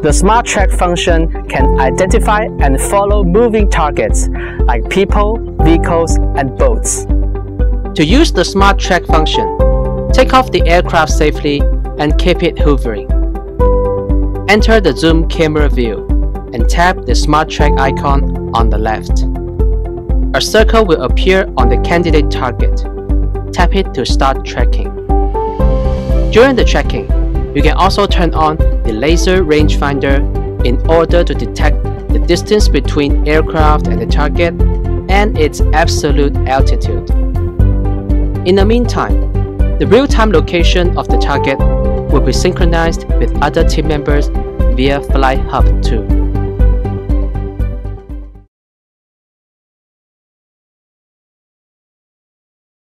The Smart Track function can identify and follow moving targets like people, vehicles, and boats. To use the Smart Track function, take off the aircraft safely and keep it hovering. Enter the zoom camera view and tap the Smart Track icon on the left. A circle will appear on the candidate target. Tap it to start tracking. During the tracking, you can also turn on the laser rangefinder in order to detect the distance between aircraft and the target and its absolute altitude. In the meantime, the real-time location of the target will be synchronized with other team members via Flight Hub 2.